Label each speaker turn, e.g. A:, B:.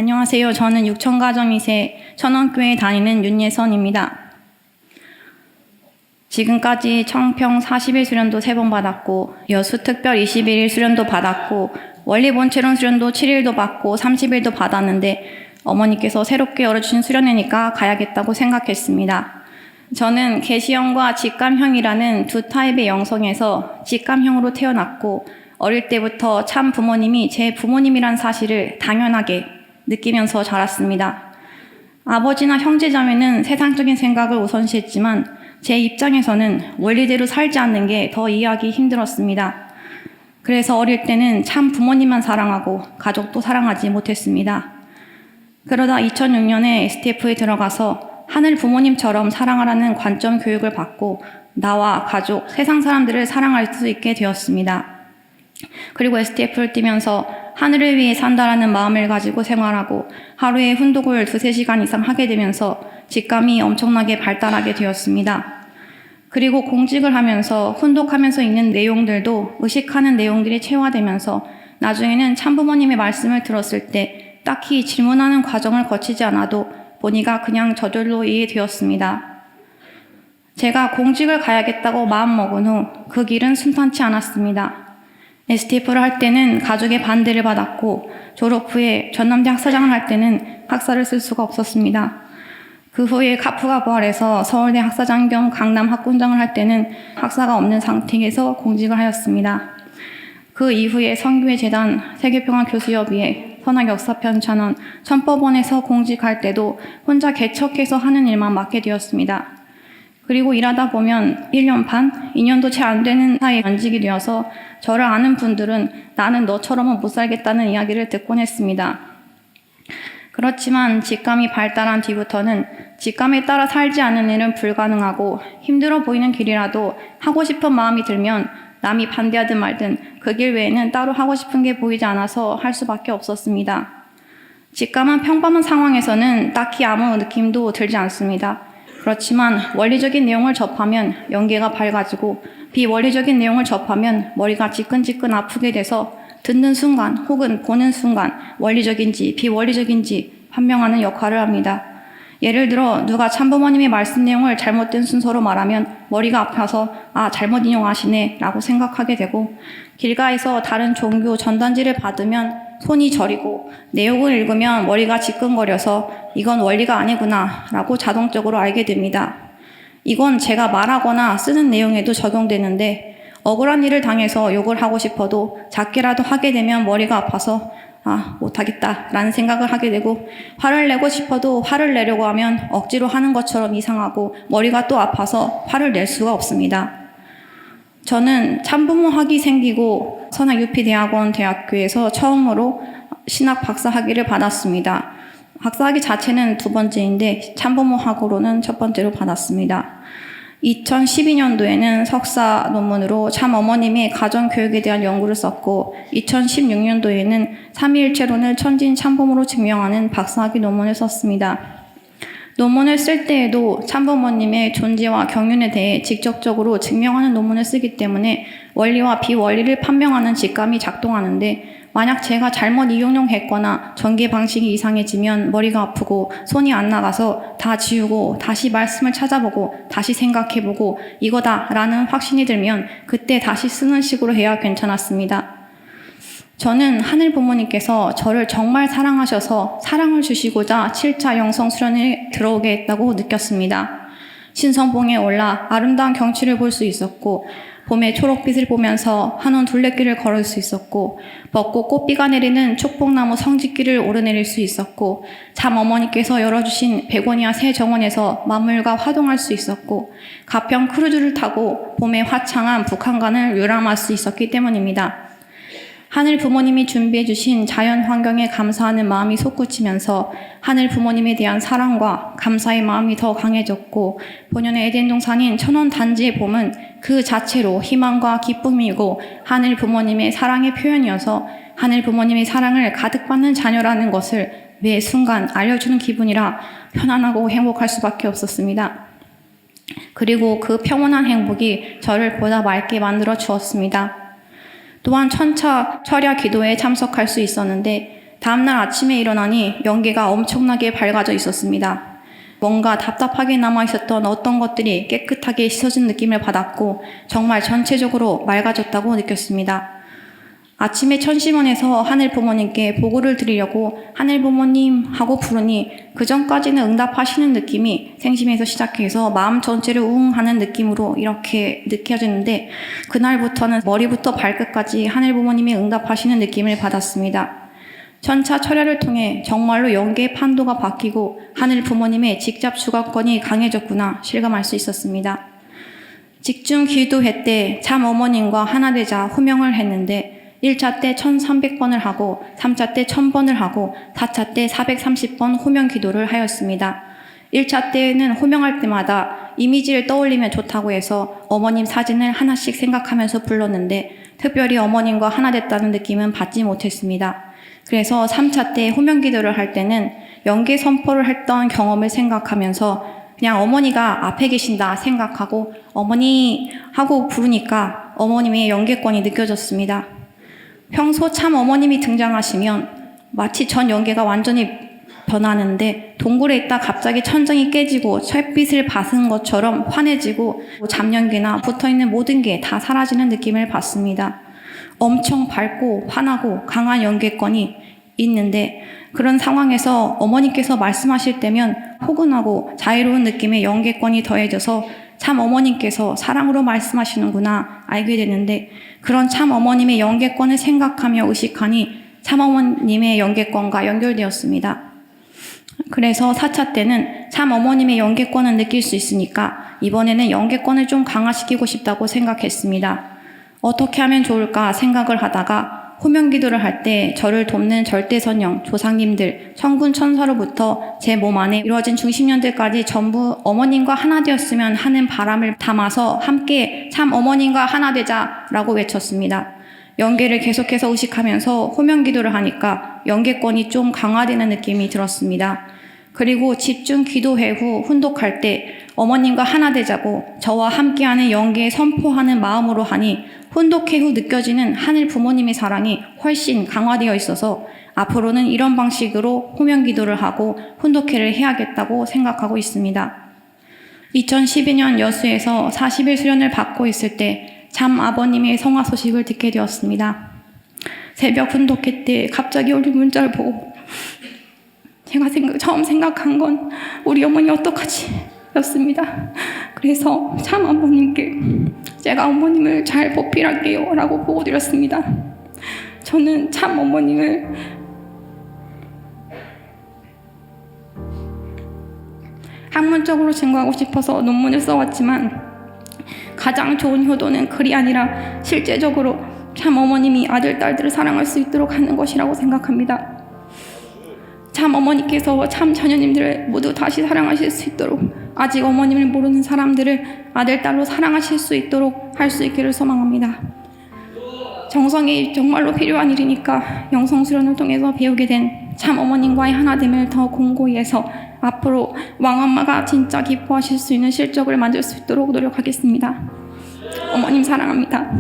A: 안녕하세요. 저는 육천가정 2세 천원교회 다니는 윤예선입니다. 지금까지 청평 40일 수련도 3번 받았고, 여수 특별 21일 수련도 받았고, 원리 본체론 수련도 7일도 받고 30일도 받았는데 어머니께서 새롭게 열어주신 수련회니까 가야겠다고 생각했습니다. 저는 계시형과 직감형이라는 두 타입의 영성에서 직감형으로 태어났고, 어릴 때부터 참 부모님이 제 부모님이란 사실을 당연하게 느끼면서 자랐습니다. 아버지나 형제자매는 세상적인 생각을 우선시했지만 제 입장에서는 원리대로 살지 않는 게 더 이해하기 힘들었습니다. 그래서 어릴 때는 참 부모님만 사랑하고 가족도 사랑하지 못했습니다. 그러다 2006년에 STF에 들어가서 하늘 부모님처럼 사랑하라는 관점 교육을 받고 나와 가족, 세상 사람들을 사랑할 수 있게 되었습니다. 그리고 STF를 뛰면서 하늘을 위해 산다라는 마음을 가지고 생활하고 하루에 훈독을 2-3시간 이상 하게 되면서 직감이 엄청나게 발달하게 되었습니다. 그리고 공직을 하면서 훈독하면서 있는 내용들도 의식하는 내용들이 체화되면서 나중에는 참부모님의 말씀을 들었을 때 딱히 질문하는 과정을 거치지 않아도 본의가 그냥 저절로 이해되었습니다. 제가 공직을 가야겠다고 마음먹은 후 그 길은 순탄치 않았습니다. STF를 할 때는 가족의 반대를 받았고 졸업 후에 전남대 학사장을 할 때는 학사를 쓸 수가 없었습니다. 그 후에 카프가 부활해서 서울대 학사장 겸 강남 학군장을 할 때는 학사가 없는 상태에서 공직을 하였습니다. 그 이후에 성교회 재단, 세계평화 교수협의회, 선악역사편 찬원, 천법원에서 공직할 때도 혼자 개척해서 하는 일만 맡게 되었습니다. 그리고 일하다 보면 1년 반, 2년도 채 안 되는 사이에 연직이 되어서 저를 아는 분들은 나는 너처럼은 못 살겠다는 이야기를 듣곤 했습니다. 그렇지만 직감이 발달한 뒤부터는 직감에 따라 살지 않는 일은 불가능하고 힘들어 보이는 길이라도 하고 싶은 마음이 들면 남이 반대하든 말든 그 길 외에는 따로 하고 싶은 게 보이지 않아서 할 수밖에 없었습니다. 직감은 평범한 상황에서는 딱히 아무 느낌도 들지 않습니다. 그렇지만 원리적인 내용을 접하면 연계가 밝아지고 비원리적인 내용을 접하면 머리가 지끈지끈 아프게 돼서 듣는 순간 혹은 보는 순간 원리적인지 비원리적인지 판명하는 역할을 합니다. 예를 들어 누가 참부모님의 말씀 내용을 잘못된 순서로 말하면 머리가 아파서 잘못 인용하시네 라고 생각하게 되고, 길가에서 다른 종교 전단지를 받으면 손이 저리고 내용을 읽으면 머리가 지끈거려서 이건 원리가 아니구나 라고 자동적으로 알게 됩니다. 이건 제가 말하거나 쓰는 내용에도 적용되는데 억울한 일을 당해서 욕을 하고 싶어도 작게라도 하게 되면 머리가 아파서 못하겠다 라는 생각을 하게 되고, 화를 내고 싶어도 화를 내려고 하면 억지로 하는 것처럼 이상하고 머리가 또 아파서 화를 낼 수가 없습니다. 저는 참부모학이 생기고 선악유피대학원 대학교에서 처음으로 신학 박사학위를 받았습니다. 박사학위 자체는 2번째인데 참부모학으로는 첫 번째로 받았습니다. 2012년도에는 석사 논문으로 참 어머님의 가정교육에 대한 연구를 썼고 2016년도에는 삼위일체론을 천진 참부모로 증명하는 박사학위 논문을 썼습니다. 논문을 쓸 때에도 참부모님의 존재와 경륜에 대해 직접적으로 증명하는 논문을 쓰기 때문에 원리와 비원리를 판명하는 직감이 작동하는데, 만약 제가 잘못 이용했거나 전개 방식이 이상해지면 머리가 아프고 손이 안 나가서 다 지우고 다시 말씀을 찾아보고 다시 생각해보고 이거다 라는 확신이 들면 그때 다시 쓰는 식으로 해야 괜찮았습니다. 저는 하늘 부모님께서 저를 정말 사랑하셔서 사랑을 주시고자 7차 영성 수련에 들어오게 했다고 느꼈습니다. 신성봉에 올라 아름다운 경치를 볼 수 있었고, 봄의 초록빛을 보면서 한온 둘레길을 걸을 수 있었고, 벚꽃 꽃비가 내리는 촉봉나무 성지길을 오르내릴 수 있었고, 참 어머니께서 열어주신 베고니아 새 정원에서 만물과 화동할 수 있었고, 가평 크루즈를 타고 봄의 화창한 북한강을 유람할 수 있었기 때문입니다. 하늘 부모님이 준비해 주신 자연 환경에 감사하는 마음이 솟구치면서 하늘 부모님에 대한 사랑과 감사의 마음이 더 강해졌고, 본연의 에덴 동산인 천원 단지의 봄은 그 자체로 희망과 기쁨이고 하늘 부모님의 사랑의 표현이어서 하늘 부모님의 사랑을 가득 받는 자녀라는 것을 매 순간 알려주는 기분이라 편안하고 행복할 수밖에 없었습니다. 그리고 그 평온한 행복이 저를 보다 맑게 만들어 주었습니다. 또한 천차 철야 기도에 참석할 수 있었는데 다음날 아침에 일어나니 연계가 엄청나게 밝아져 있었습니다. 뭔가 답답하게 남아있었던 어떤 것들이 깨끗하게 씻어진 느낌을 받았고 정말 전체적으로 맑아졌다고 느꼈습니다. 아침에 천심원에서 하늘 부모님께 보고를 드리려고 하늘 부모님 하고 부르니 그 전까지는 응답하시는 느낌이 생심에서 시작해서 마음 전체를 우웅하는 느낌으로 이렇게 느껴지는데 그날부터는 머리부터 발끝까지 하늘 부모님이 응답하시는 느낌을 받았습니다. 전차 철야를 통해 정말로 연계의 판도가 바뀌고 하늘 부모님의 직접 주관권이 강해졌구나 실감할 수 있었습니다. 직중 기도회 때 참 어머님과 하나 되자 호명을 했는데 1차 때 1300번을 하고 3차 때 1000번을 하고 4차 때 430번 호명 기도를 하였습니다. 1차 때에는 호명할 때마다 이미지를 떠올리면 좋다고 해서 어머님 사진을 하나씩 생각하면서 불렀는데 특별히 어머님과 하나 됐다는 느낌은 받지 못했습니다. 그래서 3차 때 호명 기도를 할 때는 연계 선포를 했던 경험을 생각하면서 그냥 어머니가 앞에 계신다 생각하고 어머니 하고 부르니까 어머님의 연계권이 느껴졌습니다. 평소 참 어머님이 등장하시면 마치 전 연계가 완전히 변하는데 동굴에 있다 갑자기 천정이 깨지고 햇빛을 받은 것처럼 환해지고 잡연계나 붙어있는 모든 게 다 사라지는 느낌을 받습니다. 엄청 밝고 환하고 강한 연계권이 있는데 그런 상황에서 어머니께서 말씀하실 때면 포근하고 자유로운 느낌의 연계권이 더해져서 참 어머님께서 사랑으로 말씀하시는구나 알게 되는데 그런 참 어머님의 연계권을 생각하며 의식하니 참 어머님의 연계권과 연결되었습니다. 그래서 4차 때는 참 어머님의 연계권을 느낄 수 있으니까 이번에는 연계권을 좀 강화시키고 싶다고 생각했습니다. 어떻게 하면 좋을까 생각을 하다가 호명 기도를 할 때 저를 돕는 절대선영, 조상님들, 천군 천사로부터 제 몸 안에 이루어진 중심년들까지 전부 어머님과 하나 되었으면 하는 바람을 담아서 함께 참 어머님과 하나 되자라고 외쳤습니다. 연계를 계속해서 의식하면서 호명 기도를 하니까 연계권이 좀 강화되는 느낌이 들었습니다. 그리고 집중 기도회 후 훈독할 때 어머님과 하나 되자고 저와 함께하는 연계에 선포하는 마음으로 하니 훈독회 후 느껴지는 하늘 부모님의 사랑이 훨씬 강화되어 있어서 앞으로는 이런 방식으로 호명 기도를 하고 훈독회를 해야겠다고 생각하고 있습니다. 2012년 여수에서 40일 수련을 받고 있을 때 참 아버님의 성화 소식을 듣게 되었습니다. 새벽 훈독회 때 갑자기 올린 문자를 보고 제가 처음 생각한 건 우리 어머니 어떡하지? 였습니다. 그래서 참 어머님께 제가 어머님을 잘 보필할게요 라고 보고 드렸습니다. 저는 참 어머님을 학문적으로 증거하고 싶어서 논문을 써왔지만 가장 좋은 효도는 글이 아니라 실제적으로 참 어머님이 아들, 딸들을 사랑할 수 있도록 하는 것이라고 생각합니다. 참 어머니께서 참 자녀님들을 모두 다시 사랑하실 수 있도록 아직 어머님을 모르는 사람들을 아들, 딸로 사랑하실 수 있도록 할 수 있기를 소망합니다. 정성이 정말로 필요한 일이니까 영성수련을 통해서 배우게 된 참 어머님과의 하나됨을 더 공고히 해서 앞으로 왕엄마가 진짜 기뻐하실 수 있는 실적을 만들 수 있도록 노력하겠습니다. 어머님 사랑합니다.